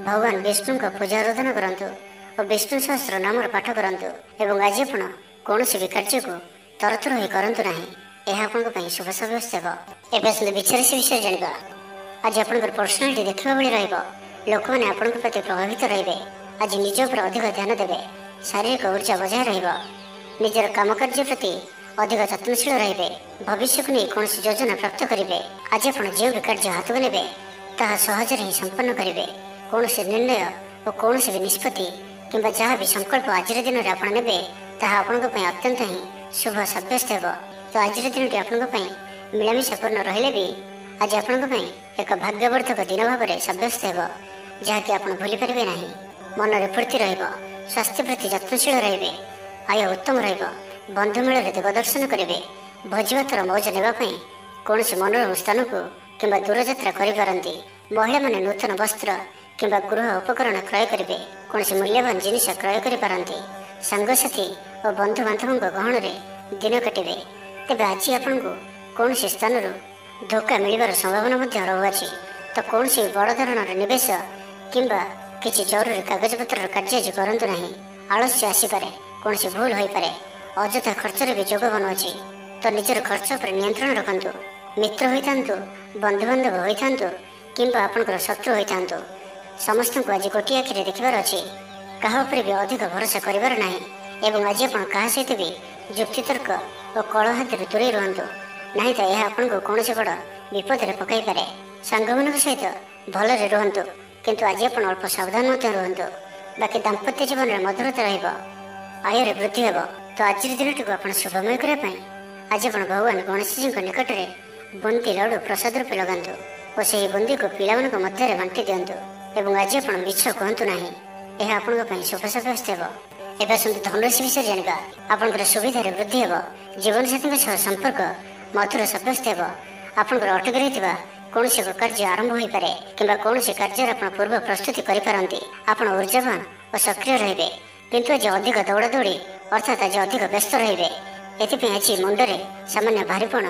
[SPEAKER 1] ଭଗବାନ ବିଷ୍ଣୁଙ୍କ ପୂଜା ଆରାଧନା କରନ୍ତୁ ଓ ବିଷ୍ଣୁ ସହସ୍ର ନାମର ପାଠ କରନ୍ତୁ। ଏବଂ ଆଜି ଆପଣ କୌଣସି ବି କାର୍ଯ୍ୟକୁ ତରତର ହୋଇ କରନ୍ତୁ ନାହିଁ। ଏହା ଆପଣଙ୍କ ପାଇଁ ଶୁଭ ସାବ୍ୟସ୍ତ ହେବ। ଏବେ ଆସନ୍ତୁ ବିଛା ରାଶି ବିଷୟରେ ଜାଣିବା। ଆଜି ଆପଣଙ୍କର ପର୍ସନାଲିଟି ଦେଖିବା ଭଳି ରହିବ। ଲୋକମାନେ ଆପଣଙ୍କ ପ୍ରତି ପ୍ରଭାବିତ ରହିବେ। ଆଜି ନିଜ ଉପରେ ଅଧିକ ଧ୍ୟାନ ଦେବେ। ଶାରୀରିକ ଉର୍ଜା ବଜାୟ ରହିବ। ନିଜର କାମକାର୍ଯ୍ୟ ପ୍ରତି ଅଧିକ ଯତ୍ନଶୀଳ ରହିବେ। ଭବିଷ୍ୟକୁ ନେଇ କୌଣସି ଯୋଜନା ପ୍ରାପ୍ତ କରିବେ। ଆଜି ଆପଣ ଯେଉଁ ବି କାର୍ଯ୍ୟ ହାତକୁ ନେବେ ତାହା ସହଜରେ ହିଁ ସମ୍ପନ୍ନ କରିବେ। କୌଣସି ନିର୍ଣ୍ଣୟ ଓ କୌଣସି ବି ନିଷ୍ପତ୍ତି କିମ୍ବା ଯାହା ବି ସଂକଳ୍ପ ଆଜିର ଦିନରେ ଆପଣ ନେବେ ତାହା ଆପଣଙ୍କ ପାଇଁ ଅତ୍ୟନ୍ତ ହିଁ ଶୁଭ ସାବ୍ୟସ୍ତ ହେବ। ତ ଆଜିର ଦିନଟି ଆପଣଙ୍କ ପାଇଁ ମିଳାମିଶାପୂର୍ଣ୍ଣ ରହିଲେ ବି ଆଜି ଆପଣଙ୍କ ପାଇଁ ଏକ ଭାଗ୍ୟବର୍ଦ୍ଧକ ଦିନ ଭାବରେ ସାବ୍ୟସ୍ତ ହେବ, ଯାହାକି ଆପଣ ଭୁଲିପାରିବେ ନାହିଁ। ମନରେ ଫୁର୍ତ୍ତି ରହିବ, ସ୍ୱାସ୍ଥ୍ୟ ପ୍ରତି ଯତ୍ନଶୀଳ ରହିବେ, ଆୟ ଉତ୍ତମ ରହିବ, ବନ୍ଧୁ ମେଳରେ ଦେବ ଦର୍ଶନ କରିବେ, ଭୋଜିଭାତର ମୌଜ ନେବା ପାଇଁ କୌଣସି ମନୋରମ ସ୍ଥାନକୁ କିମ୍ବା ଦୂରଯାତ୍ରା କରିପାରନ୍ତି। ମହିଳାମାନେ ନୂତନ ବସ୍ତ୍ର କିମ୍ବା ଗୃହ ଉପକରଣ କ୍ରୟ କରିବେ, କୌଣସି ମୂଲ୍ୟବାନ ଜିନିଷ କ୍ରୟ କରିପାରନ୍ତି। ସାଙ୍ଗସାଥି ଓ ବନ୍ଧୁବାନ୍ଧବଙ୍କ ଗହଣରେ ଦିନ କାଟିବେ। ତେବେ ଆଜି ଆପଣଙ୍କୁ କୌଣସି ସ୍ଥାନରୁ ଧୋକା ମିଳିବାର ସମ୍ଭାବନା ମଧ୍ୟ ରହୁଅଛି। ତ କୌଣସି ବଡ଼ ଧରଣର ନିବେଶ କିମ୍ବା କିଛି ଜରୁରୀ କାଗଜପତ୍ରର କାର୍ଯ୍ୟ ଆଜି କରନ୍ତୁ ନାହିଁ। ଆଳସ୍ୟ ଆସିପାରେ, କୌଣସି ଭୁଲ ହୋଇପାରେ, ଅଯଥା ଖର୍ଚ୍ଚରେ ବି ଯୋଗ ବନୁଅଛି। ତ ନିଜର ଖର୍ଚ୍ଚ ଉପରେ ନିୟନ୍ତ୍ରଣ ରଖନ୍ତୁ। ମିତ୍ର ହୋଇଥାନ୍ତୁ, ବନ୍ଧୁବାନ୍ଧବ ହୋଇଥାନ୍ତୁ କିମ୍ବା ଆପଣଙ୍କର ଶତ୍ରୁ ହୋଇଥାନ୍ତୁ, ସମସ୍ତଙ୍କୁ ଆଜି ଗୋଟିଏ ଆଖିରେ ଦେଖିବାର ଅଛି। କାହା ଉପରେ ବି ଅଧିକ ଭରସା କରିବାର ନାହିଁ। ଏବଂ ଆଜି ଆପଣ କାହା ସହିତ ବି ଯୁକ୍ତିତର୍କ ଓ କଳହାତିରୁ ଦୂରେଇ ରୁହନ୍ତୁ, ନାହିଁ ତ ଏହା ଆପଣଙ୍କୁ କୌଣସି ବଡ଼ ବିପଦରେ ପକାଇପାରେ। ସାଙ୍ଗମାନଙ୍କ ସହିତ ଭଲରେ ରୁହନ୍ତୁ, କିନ୍ତୁ ଆଜି ଆପଣ ଅଳ୍ପ ସାବଧାନ ମଧ୍ୟ ରୁହନ୍ତୁ। ବାକି ଦାମ୍ପତ୍ୟ ଜୀବନରେ ମଧୁରତା ରହିବ, ଆୟରେ ବୃଦ୍ଧି ହେବ। ତ ଆଜିର ଦିନଟିକୁ ଆପଣ ଶୁଭମୟ କରିବା ପାଇଁ ଆଜି ଆପଣ ଭଗବାନ ଗଣେଶଜୀଙ୍କ ନିକଟରେ ବୁନ୍ଦି ଲଡ଼ୁ ପ୍ରସାଦ ରୂପେ ଲଗାନ୍ତୁ ଓ ସେହି ବୁନ୍ଦିକୁ ପିଲାମାନଙ୍କ ମଧ୍ୟରେ ବାଣ୍ଟି ଦିଅନ୍ତୁ। ଏବଂ ଆଜି ଆପଣ ମିଛ କୁହନ୍ତୁ ନାହିଁ, ଏହା ଆପଣଙ୍କ ପାଇଁ ଶୁଭ ସାବ୍ୟସ୍ତ ହେବ। ଏବେ ଆସନ୍ତୁ ଧନରାଶି ବିଷୟରେ ଜାଣିବା। ଆପଣଙ୍କର ସୁବିଧାରେ ବୃଦ୍ଧି ହେବ, ଜୀବନସାଥୀଙ୍କ ସହ ସମ୍ପର୍କ ମଧୁର ସାବ୍ୟସ୍ତ ହେବ। ଆପଣଙ୍କର ଅଟକି ରହିଥିବା କୌଣସି ଏକ କାର୍ଯ୍ୟ ଆରମ୍ଭ ହୋଇପାରେ କିମ୍ବା କୌଣସି କାର୍ଯ୍ୟରେ ଆପଣ ପୂର୍ବ ପ୍ରସ୍ତୁତି କରିପାରନ୍ତି। ଆପଣ ଊର୍ଜାବାନ ଓ ସକ୍ରିୟ ରହିବେ, କିନ୍ତୁ ଆଜି ଅଧିକ ଦୌଡ଼ାଦୌଡ଼ି ଅର୍ଥାତ୍ ଆଜି ଅଧିକ ବ୍ୟସ୍ତ ରହିବେ। ଏଥିପାଇଁ ଆଜି ମୁଣ୍ଡରେ ସାମାନ୍ୟ ଭାରିପଣ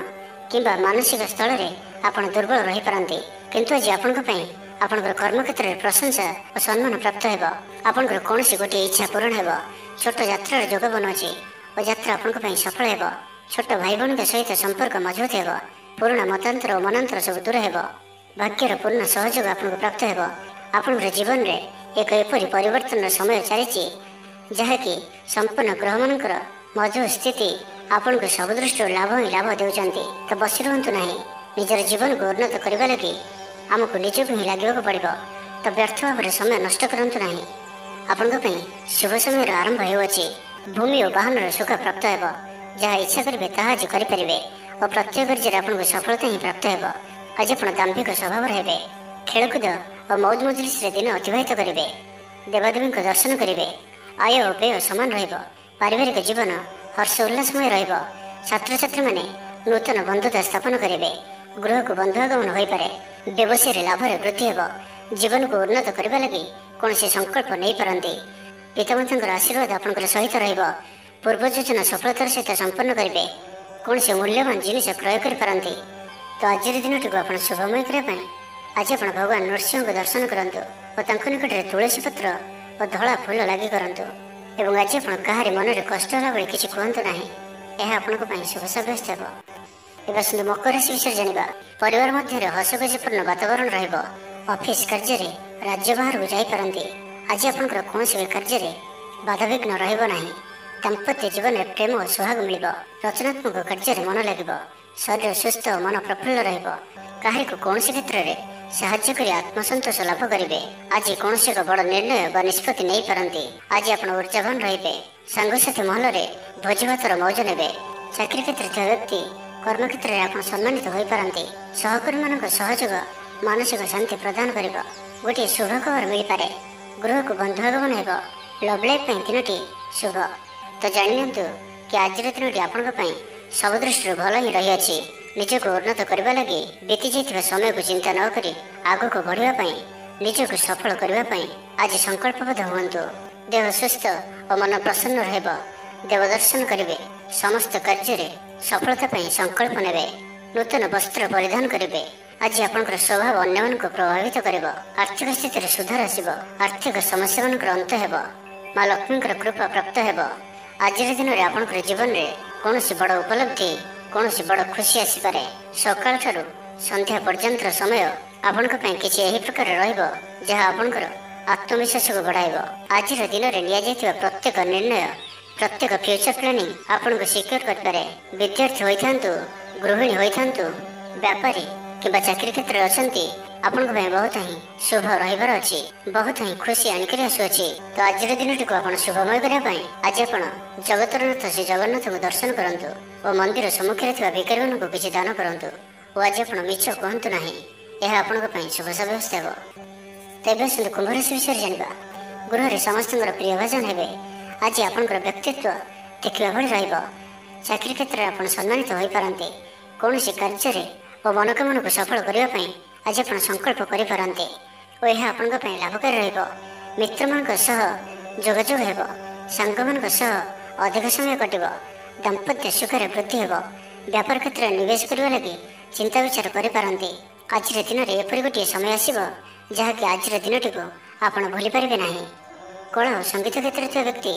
[SPEAKER 1] କିମ୍ବା ମାନସିକ ସ୍ଥଳରେ ଆପଣ ଦୁର୍ବଳ ରହିପାରନ୍ତି। କିନ୍ତୁ ଆଜି ଆପଣଙ୍କ ପାଇଁ ଆପଣଙ୍କର କର୍ମକ୍ଷେତ୍ରରେ ପ୍ରଶଂସା ଓ ସମ୍ମାନ ପ୍ରାପ୍ତ ହେବ। ଆପଣଙ୍କର କୌଣସି ଗୋଟିଏ ଇଚ୍ଛା ପୂରଣ ହେବ। ଛୋଟ ଯାତ୍ରାର ଯୋଗ ବନୁଅଛି ଓ ଯାତ୍ରା ଆପଣଙ୍କ ପାଇଁ ସଫଳ ହେବ। ଛୋଟ ଭାଇ ଭଉଣୀଙ୍କ ସହିତ ସମ୍ପର୍କ ମଜବୁତ ହେବ। ପୁରୁଣା ମତାନ୍ତର ଓ ମନାନ୍ତର ସବୁ ଦୂର ହେବ। ଭାଗ୍ୟର ପୂର୍ଣ୍ଣ ସହଯୋଗ ଆପଣଙ୍କୁ ପ୍ରାପ୍ତ ହେବ। ଆପଣଙ୍କର ଜୀବନରେ ଏକ ଏପରି ପରିବର୍ତ୍ତନର ସମୟ ଚାଲିଛି, ଯାହାକି ସମ୍ପୂର୍ଣ୍ଣ ଗ୍ରହମାନଙ୍କର ମଜବୁତ ସ୍ଥିତି ଆପଣଙ୍କୁ ସବୁ ଦୃଷ୍ଟିରୁ ଲାଭ ହିଁ ଲାଭ ଦେଉଛନ୍ତି। ତ ବସି ରୁହନ୍ତୁ ନାହିଁ। ନିଜର ଜୀବନକୁ ଉନ୍ନତ କରିବା ଲାଗି ଆମକୁ ନିଜକୁ ହିଁ ଲାଗିବାକୁ ପଡ଼ିବ। ତ ବ୍ୟର୍ଥ ଭାବରେ ସମୟ ନଷ୍ଟ କରନ୍ତୁ ନାହିଁ। ଆପଣଙ୍କ ପାଇଁ ଶୁଭ ସମୟର ଆରମ୍ଭ ହେଉଅଛି। ଭୂମି ଓ ବାହନର ସୁଖ ପ୍ରାପ୍ତ ହେବ। ଯାହା ଇଚ୍ଛା କରିବେ ତାହା ଆଜି କରିପାରିବେ ଓ ପ୍ରତ୍ୟେକ କାର୍ଯ୍ୟରେ ଆପଣଙ୍କୁ ସଫଳତା ହିଁ ପ୍ରାପ୍ତ ହେବ। ଆଜି ଆପଣ ଦାମ୍ଭିକ ସ୍ୱଭାବର ହେବେ। ଖେଳକୁଦ ଓ ମୌଜ ମଜଲିସରେ ଦିନ ଅତିବାହିତ କରିବେ। ଦେବାଦେବୀଙ୍କ ଦର୍ଶନ କରିବେ। ଆୟ ଓ ବ୍ୟୟ ସମାନ ରହିବ। ପାରିବାରିକ ଜୀବନ ହର୍ଷ ଉଲ୍ଲାସମୟ ରହିବ। ଛାତ୍ରଛାତ୍ରୀମାନେ ନୂତନ ବନ୍ଧୁତା ସ୍ଥାପନ କରିବେ। ଗୃହକୁ ବନ୍ଧୁ ଆଗମନ ହୋଇପାରେ। ବ୍ୟବସାୟରେ ଲାଭରେ ବୃଦ୍ଧି ହେବ। ଜୀବନକୁ ଉନ୍ନତ କରିବା ଲାଗି କୌଣସି ସଂକଳ୍ପ ନେଇପାରନ୍ତି। ପିତାମାତାଙ୍କର ଆଶୀର୍ବାଦ ଆପଣଙ୍କର ସହିତ ରହିବ। ପୂର୍ବ ଯୋଜନା ସଫଳତାର ସହିତ ସମ୍ପନ୍ନ କରିବେ। କୌଣସି ମୂଲ୍ୟବାନ ଜିନିଷ କ୍ରୟ କରିପାରନ୍ତି। ତ ଆଜିର ଦିନଟିକୁ ଆପଣ ଶୁଭମୟ କରିବା ପାଇଁ ଆଜି ଆପଣ ଭଗବାନ ନୃସିଂହଙ୍କୁ ଦର୍ଶନ କରନ୍ତୁ ଓ ତାଙ୍କ ନିକଟରେ ତୁଳସୀ ପତ୍ର ଓ ଧଳା ଫୁଲ ଲାଗି କରନ୍ତୁ। ଏବଂ ଆଜି ଆପଣ କାହାରି ମନରେ କଷ୍ଟ ହେଲା ଭଳି କିଛି କୁହନ୍ତୁ ନାହିଁ, ଏହା ଆପଣଙ୍କ ପାଇଁ ଶୁଭ ସାବ୍ୟସ୍ତ ହେବ। ଏବେ ଆସନ୍ତୁ ମକର ରାଶି ବିଷୟରେ ଜାଣିବା। ପରିବାର ମଧ୍ୟରେ ହସଖୁସିପୂର୍ଣ୍ଣ ବାତାବରଣ ରହିବ। ଅଫିସ କାର୍ଯ୍ୟରେ ରାଜ୍ୟ ବାହାରକୁ ଯାଇପାରନ୍ତି। ଆଜି ଆପଣଙ୍କର କୌଣସି ବି କାର୍ଯ୍ୟରେ ବାଧାବିଘ୍ନ ରହିବ ନାହିଁ। ଦାମ୍ପତ୍ୟ ଜୀବନରେ ପ୍ରେମ ଓ ସୁହାଗ ମିଳିବ। ରଚନାତ୍ମକ କାର୍ଯ୍ୟରେ ମନ ଲାଗିବ। ଶରୀର ସୁସ୍ଥ ଓ ମନ ପ୍ରଫୁଲ୍ଲ ରହିବ। କାହାରିକୁ କୌଣସି କ୍ଷେତ୍ରରେ ସାହାଯ୍ୟ କରି ଆତ୍ମସନ୍ତୋଷ ଲାଭ କରିବେ। ଆଜି କୌଣସି ଏକ ବଡ଼ ନିର୍ଣ୍ଣୟ ବା ନିଷ୍ପତ୍ତି ନେଇପାରନ୍ତି। ଆଜି ଆପଣ ଊର୍ଜାବାନ ରହିବେ। ସାଙ୍ଗସାଥି ମହଲରେ ଭୋଜିଭାତର ମୌଜ ନେବେ। ଚାକିରି କ୍ଷେତ୍ରରେ ଥିବା ବ୍ୟକ୍ତି କର୍ମକ୍ଷେତ୍ରରେ ଆପଣ ସମ୍ମାନିତ ହୋଇପାରନ୍ତି। ସହକର୍ମୀମାନଙ୍କ ସହଯୋଗ ମାନସିକ ଶାନ୍ତି ପ୍ରଦାନ କରିବ। ଗୋଟିଏ ଶୁଭ ଖବର ମିଳିପାରେ। ଗୃହକୁ ବନ୍ଧୁ ଆଗମନ ହେବ। ଲଭ୍ ଲାଇଫ୍ ପାଇଁ ଦିନଟି ଶୁଭ। ତ ଜାଣିନିଅନ୍ତୁ କି ଆଜିର ଦିନଟି ଆପଣଙ୍କ ପାଇଁ ସବୁ ଦୃଷ୍ଟିରୁ ଭଲ ହିଁ ରହିଅଛି। ନିଜକୁ ଉନ୍ନତ କରିବା ଲାଗି ବିତି ଯାଇଥିବା ସମୟକୁ ଚିନ୍ତା ନ କରି ଆଗକୁ ବଢ଼ିବା ପାଇଁ, ନିଜକୁ ସଫଳ କରିବା ପାଇଁ ଆଜି ସଂକଳ୍ପବଦ୍ଧ ହୁଅନ୍ତୁ। ଦେହ ସୁସ୍ଥ ଓ ମନ ପ୍ରସନ୍ନ ରହିବ। ଦେବ ଦର୍ଶନ କରିବେ। ସମସ୍ତ କାର୍ଯ୍ୟରେ ସଫଳତା ପାଇଁ ସଂକଳ୍ପ ନେବେ। ନୂତନ ବସ୍ତ୍ର ପରିଧାନ କରିବେ। ଆଜି ଆପଣଙ୍କର ସ୍ୱଭାବ ଅନ୍ୟମାନଙ୍କୁ ପ୍ରଭାବିତ କରିବ। ଆର୍ଥିକ ସ୍ଥିତିରେ ସୁଧାର ଆସିବ। ଆର୍ଥିକ ସମସ୍ୟାମାନଙ୍କର ଅନ୍ତ ହେବ। ମା ଲକ୍ଷ୍ମୀଙ୍କର କୃପା ପ୍ରାପ୍ତ ହେବ। ଆଜିର ଦିନରେ ଆପଣଙ୍କର ଜୀବନରେ କୌଣସି ବଡ଼ ଉପଲବ୍ଧି, କୌଣସି ବଡ଼ ଖୁସି ଆସିପାରେ। ସକାଳଠାରୁ ସନ୍ଧ୍ୟା ପର୍ଯ୍ୟନ୍ତର ସମୟ ଆପଣଙ୍କ ପାଇଁ କିଛି ଏହି ପ୍ରକାର ରହିବ, ଯାହା ଆପଣଙ୍କର ଆତ୍ମବିଶ୍ୱାସକୁ ବଢ଼ାଇବ। ଆଜିର ଦିନରେ ନିଆଯାଇଥିବା ପ୍ରତ୍ୟେକ ନିର୍ଣ୍ଣୟ, ପ୍ରତ୍ୟେକ ଫ୍ୟୁଚର ପ୍ଲାନିଂ ଆପଣଙ୍କୁ ସିକ୍ୟୁର କରିପାରେ। ବିଦ୍ୟାର୍ଥୀ ହୋଇଥାନ୍ତୁ, ଗୃହିଣୀ ହୋଇଥାନ୍ତୁ, ବ୍ୟାପାରୀ କିମ୍ବା ଚାକିରି କ୍ଷେତ୍ରରେ ଅଛନ୍ତି, ଆପଣଙ୍କ ପାଇଁ ବହୁତ ହିଁ ଶୁଭ ରହିବାର ଅଛି, ବହୁତ ହିଁ ଖୁସି ଆଣିକରି ଆସୁଅଛି। ତ ଆଜିର ଦିନଟିକୁ ଆପଣ ଶୁଭମୟ କରିବା ପାଇଁ ଆଜି ଆପଣ ଜଗତର ନାଥ ଶ୍ରୀ ଜଗନ୍ନାଥଙ୍କୁ ଦର୍ଶନ କରନ୍ତୁ ଓ ମନ୍ଦିର ସମ୍ମୁଖରେ ଥିବା ଭିକାରୀମାନଙ୍କୁ କିଛି ଦାନ କରନ୍ତୁ ଓ ଆଜି ଆପଣ ମିଛ କୁହନ୍ତୁ ନାହିଁ। ଏହା ଆପଣଙ୍କ ପାଇଁ ଶୁଭ ସାବ୍ୟସ୍ତ ହେବ। ତେବେ ଆସନ୍ତୁ କୁମ୍ଭ ରାଶି ବିଷୟରେ ଜାଣିବା। ଗୃହରେ ସମସ୍ତଙ୍କର ପ୍ରିୟ ଭାଜନ ହେବେ। ଆଜି ଆପଣଙ୍କର ବ୍ୟକ୍ତିତ୍ୱ ଦେଖିବା ଭଳି ରହିବ। ଚାକିରି କ୍ଷେତ୍ରରେ ଆପଣ ସମ୍ମାନିତ ହୋଇପାରନ୍ତି। କୌଣସି କାର୍ଯ୍ୟରେ ଓ ମନୋକାମନାକୁ ସଫଳ କରିବା ପାଇଁ ଆଜି ଆପଣ ସଂକଳ୍ପ କରିପାରନ୍ତି ଓ ଏହା ଆପଣଙ୍କ ପାଇଁ ଲାଭକାରୀ ରହିବ। ମିତ୍ରମାନଙ୍କ ସହ ଯୋଗାଯୋଗ ହେବ। ସାଙ୍ଗମାନଙ୍କ ସହ ଅଧିକ ସମୟ କଟିବ। ଦାମ୍ପତ୍ୟ ସୁଖରେ ବୃଦ୍ଧି ହେବ। ବ୍ୟାପାର କ୍ଷେତ୍ରରେ ନିବେଶ କରିବା ଲାଗି ଚିନ୍ତା ବିଚାର କରିପାରନ୍ତି। ଆଜିର ଦିନରେ ଏପରି ଗୋଟିଏ ସମୟ ଆସିବ ଯାହାକି ଆଜିର ଦିନଟିକୁ ଆପଣ ଭୁଲିପାରିବେ ନାହିଁ। କଳା ଓ ସଙ୍ଗୀତ କ୍ଷେତ୍ରରେ ଥିବା ବ୍ୟକ୍ତି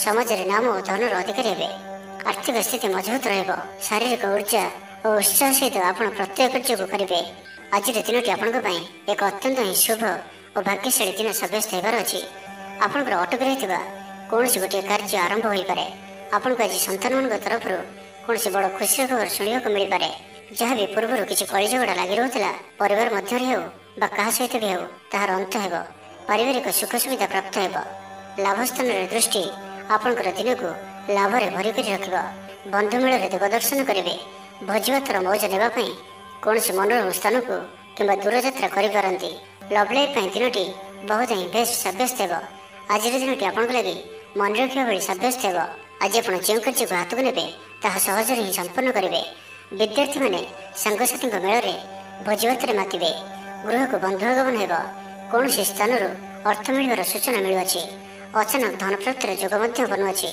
[SPEAKER 1] ସମାଜରେ ନାମ ଓ ଧନର ଅଧିକାରୀ ହେବେ। ଆର୍ଥିକ ସ୍ଥିତି ମଜବୁତ ରହିବ। ଶାରୀରିକ ଉର୍ଜା ଓ ଉତ୍ସାହ ସହିତ ଆପଣ ପ୍ରତ୍ୟେକ କାର୍ଯ୍ୟକୁ କରିବେ। ଆଜିର ଦିନଟି ଆପଣଙ୍କ ପାଇଁ ଏକ ଅତ୍ୟନ୍ତ ହିଁ ଶୁଭ ଓ ଭାଗ୍ୟଶାଳୀ ଦିନ ସାବ୍ୟସ୍ତ ହେବାର ଅଛି। ଆପଣଙ୍କର ଅଟକି ରହିଥିବା କୌଣସି ଗୋଟିଏ କାର୍ଯ୍ୟ ଆରମ୍ଭ ହୋଇପାରେ। ଆପଣଙ୍କୁ ଆଜି ସନ୍ତାନମାନଙ୍କ ତରଫରୁ କୌଣସି ବଡ଼ ଖୁସିର ଖବର ଶୁଣିବାକୁ ମିଳିପାରେ। ଯାହା ବି ପୂର୍ବରୁ କିଛି କଳିଝଗଡ଼ା ଲାଗି ରହୁଥିଲା, ପରିବାର ମଧ୍ୟରେ ହେଉ ବା କାହା ସହିତ ବି ହେଉ, ତାହାର ଅନ୍ତ ହେବ। ପାରିବାରିକ ସୁଖ ସୁବିଧା ପ୍ରାପ୍ତ ହେବ। ଲାଭ ସ୍ଥାନରେ ଦୃଷ୍ଟି ଆପଣଙ୍କର ଦିନକୁ ଲାଭରେ ଭରି କରି ରଖିବ। ବନ୍ଧୁ ମେଳରେ ଦେବ ଦର୍ଶନ କରିବେ। ଭୋଜିଭାତର ମୌଜ ନେବା ପାଇଁ କୌଣସି ମନୋରମ ସ୍ଥାନକୁ କିମ୍ବା ଦୂରଯାତ୍ରା କରିପାରନ୍ତି। ଲଭ୍ ଲାଇଫ୍ ପାଇଁ ଦିନଟି ବହୁତ ହିଁ ବେଶ ସାବ୍ୟସ୍ତ ହେବ। ଆଜିର ଦିନଟି ଆପଣଙ୍କ ଲାଗି ମନେ ରଖିବା ଭଳି ସାବ୍ୟସ୍ତ ହେବ। ଆଜି ଆପଣ ଯେଉଁ କାର୍ଯ୍ୟକୁ ହାତକୁ ନେବେ ତାହା ସହଜରେ ହିଁ ସମ୍ପନ୍ନ କରିବେ। ବିଦ୍ୟାର୍ଥୀମାନେ ସାଙ୍ଗସାଥୀଙ୍କ ମେଳରେ ଭୋଜିଭାତରେ ମାତିବେ। ଗୃହକୁ ବନ୍ଧୁ ଆଗମନ ହେବ। କୌଣସି ସ୍ଥାନରୁ ଅର୍ଥ ମିଳିବାର ସୂଚନା ମିଳୁଅଛି। ଅଚାନକ ଧନ ପ୍ରାପ୍ତିର ଯୋଗ ମଧ୍ୟ ବନୁଅଛି।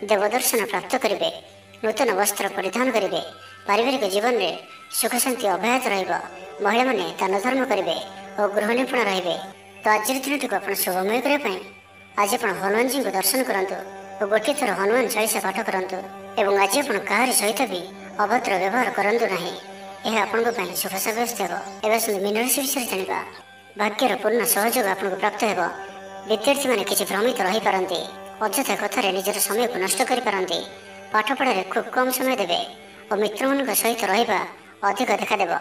[SPEAKER 1] ଦେବଦର୍ଶନ ପ୍ରାପ୍ତ କରିବେ। ନୂତନ ବସ୍ତ୍ର ପରିଧାନ କରିବେ। ପାରିବାରିକ ଜୀବନରେ ସୁଖ ଶାନ୍ତି ଅବ୍ୟାହତ ରହିବ। ମହିଳାମାନେ ଦାନ ଧର୍ମ କରିବେ ଓ ଗୃହ ନିପୁଣ ରହିବେ। ତ ଆଜିର ଦିନଟିକୁ ଆପଣ ଶୁଭମୟ କରିବା ପାଇଁ ଆଜି ଆପଣ ହନୁମାନଜୀଙ୍କୁ ଦର୍ଶନ କରନ୍ତୁ ଓ ଗୋଟିଏ ଥର ହନୁମାନ ଚାଳିଶା ପାଠ କରନ୍ତୁ ଏବଂ ଆଜି ଆପଣ କାହାରି ସହିତ ବି ଅଭଦ୍ର ବ୍ୟବହାର କରନ୍ତୁ ନାହିଁ। ଏହା ଆପଣଙ୍କ ପାଇଁ ଶୁଭ ସାବ୍ୟସ୍ତ ହେବ। ଏବେ ଆସନ୍ତୁ ମୀନ ରାଶି ବିଷୟରେ ଜାଣିବା। ଭାଗ୍ୟର ପୂର୍ଣ୍ଣ ସହଯୋଗ ଆପଣଙ୍କୁ ପ୍ରାପ୍ତ ହେବ। ବିଦ୍ୟାର୍ଥୀମାନେ କିଛି ଭ୍ରମିତ ରହିପାରନ୍ତି। ଅଯଥା କଥାରେ ନିଜର ସମୟକୁ ନଷ୍ଟ କରିପାରନ୍ତି। ପାଠପଢ଼ାରେ ଖୁବ୍ କମ୍ ସମୟ ଦେବେ ଓ ମିତ୍ରମାନଙ୍କ ସହିତ ରହିବା ଅଧିକ ଦେଖାଦେବ।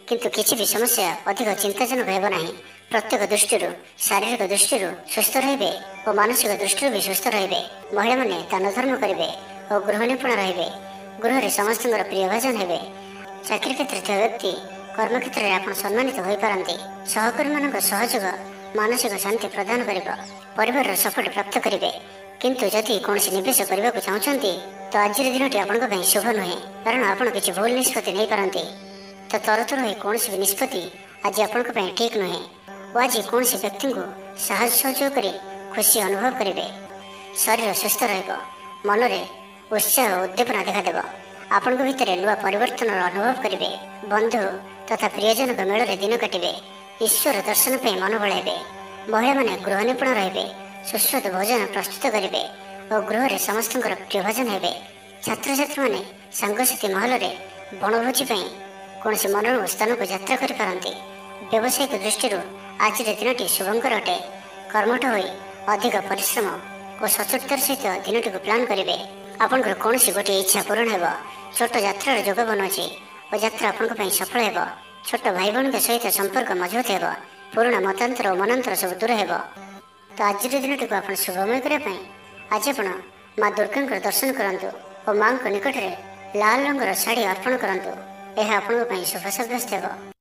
[SPEAKER 1] କିନ୍ତୁ କିଛି ବି ସମସ୍ୟା ଅଧିକ ଚିନ୍ତାଜନକ ହେବ ନାହିଁ। ପ୍ରତ୍ୟେକ ଦୃଷ୍ଟିରୁ ଶାରୀରିକ ଦୃଷ୍ଟିରୁ ସୁସ୍ଥ ରହିବେ ଓ ମାନସିକ ଦୃଷ୍ଟିରୁ ବି ସୁସ୍ଥ ରହିବେ। ମହିଳାମାନେ ଦାନ ଧର୍ମ କରିବେ ଓ ଗୃହ ନିପୁଣ ରହିବେ। ଗୃହରେ ସମସ୍ତଙ୍କର ପ୍ରିୟ ଭାଜନ ହେବେ। ଚାକିରି କ୍ଷେତ୍ରରେ ଥିବା ବ୍ୟକ୍ତି କର୍ମକ୍ଷେତ୍ରରେ ଆପଣ ସମ୍ମାନିତ ହୋଇପାରନ୍ତି। ସହକର୍ମୀମାନଙ୍କ ସହଯୋଗ ମାନସିକ ଶାନ୍ତି ପ୍ରଦାନ କରିବ। ପରିବାରର ସପୋର୍ଟ ପ୍ରାପ୍ତ କରିବେ। କିନ୍ତୁ ଯଦି କୌଣସି ନିବେଶ କରିବାକୁ ଚାହୁଁଛନ୍ତି ତ ଆଜିର ଦିନଟି ଆପଣଙ୍କ ପାଇଁ ଶୁଭ ନୁହେଁ, କାରଣ ଆପଣ କିଛି ଭୁଲ ନିଷ୍ପତ୍ତି ନେଇପାରନ୍ତି। ତ ତରତର ହୋଇ କୌଣସି ବି ନିଷ୍ପତ୍ତି ଆଜି ଆପଣଙ୍କ ପାଇଁ ଠିକ୍ ନୁହେଁ ଓ ଆଜି କୌଣସି ବ୍ୟକ୍ତିଙ୍କୁ ସାହାଯ୍ୟ ସହଯୋଗ କରି ଖୁସି ଅନୁଭବ କରିବେ। ଶରୀର ସୁସ୍ଥ ରହିବ। ମନରେ ଉତ୍ସାହ ଓ ଉଦ୍ଦୀପନା ଦେଖାଦେବ। ଆପଣଙ୍କ ଭିତରେ ନୂଆ ପରିବର୍ତ୍ତନର ଅନୁଭବ କରିବେ। ବନ୍ଧୁ ତଥା ପ୍ରିୟଜନଙ୍କ ମେଳରେ ଦିନ କାଟିବେ। ଈଶ୍ୱର ଦର୍ଶନ ପାଇଁ ମନ ବଳାଇବେ। ମହିଳାମାନେ ଗୃହ ନିପୁଣ ରହିବେ। ସୁସ୍ୱାଦୁ ଭୋଜନ ପ୍ରସ୍ତୁତ କରିବେ ଓ ଗୃହରେ ସମସ୍ତଙ୍କର ପ୍ରିୟ ଭୋଜନ ହେବେ। ଛାତ୍ରଛାତ୍ରୀମାନେ ସାଙ୍ଗସାଥୀ ମହଲରେ ବଣଭୋଜି ପାଇଁ କୌଣସି ମନୋରମ ସ୍ଥାନକୁ ଯାତ୍ରା କରିପାରନ୍ତି। ବ୍ୟବସାୟିକ ଦୃଷ୍ଟିରୁ ଆଜିର ଦିନଟି ଶୁଭଙ୍କର ଅଟେ। କର୍ମଠ ହୋଇ ଅଧିକ ପରିଶ୍ରମ ଓ ସଚୋଟତାର ସହିତ ଦିନଟିକୁ ପ୍ଲାନ୍ କରିବେ। ଆପଣଙ୍କର କୌଣସି ଗୋଟିଏ ଇଚ୍ଛା ପୂରଣ ହେବ। ଛୋଟ ଯାତ୍ରାର ଯୋଗ ବନୁଅଛି ଓ ଯାତ୍ରା ଆପଣଙ୍କ ପାଇଁ ସଫଳ ହେବ। ଛୋଟ ଭାଇ ଭଉଣୀଙ୍କ ସହିତ ସମ୍ପର୍କ ମଜବୁତ ହେବ। ପୁରୁଣା ମତାନ୍ତର ଓ ମନାନ୍ତର ସବୁ ଦୂର ହେବ। ତ ଆଜିର ଦିନଟିକୁ ଆପଣ ଶୁଭମୟ କରିବା ପାଇଁ ଆଜି ଆପଣ ମା ଦୁର୍ଗାଙ୍କର ଦର୍ଶନ କରନ୍ତୁ ଓ ମାଙ୍କ ନିକଟରେ ଲାଲ ରଙ୍ଗର ଶାଢ଼ୀ ଅର୍ପଣ କରନ୍ତୁ। ଏହା ଆପଣଙ୍କ ପାଇଁ ଶୁଭ ସାବ୍ୟସ୍ତ ହେବ।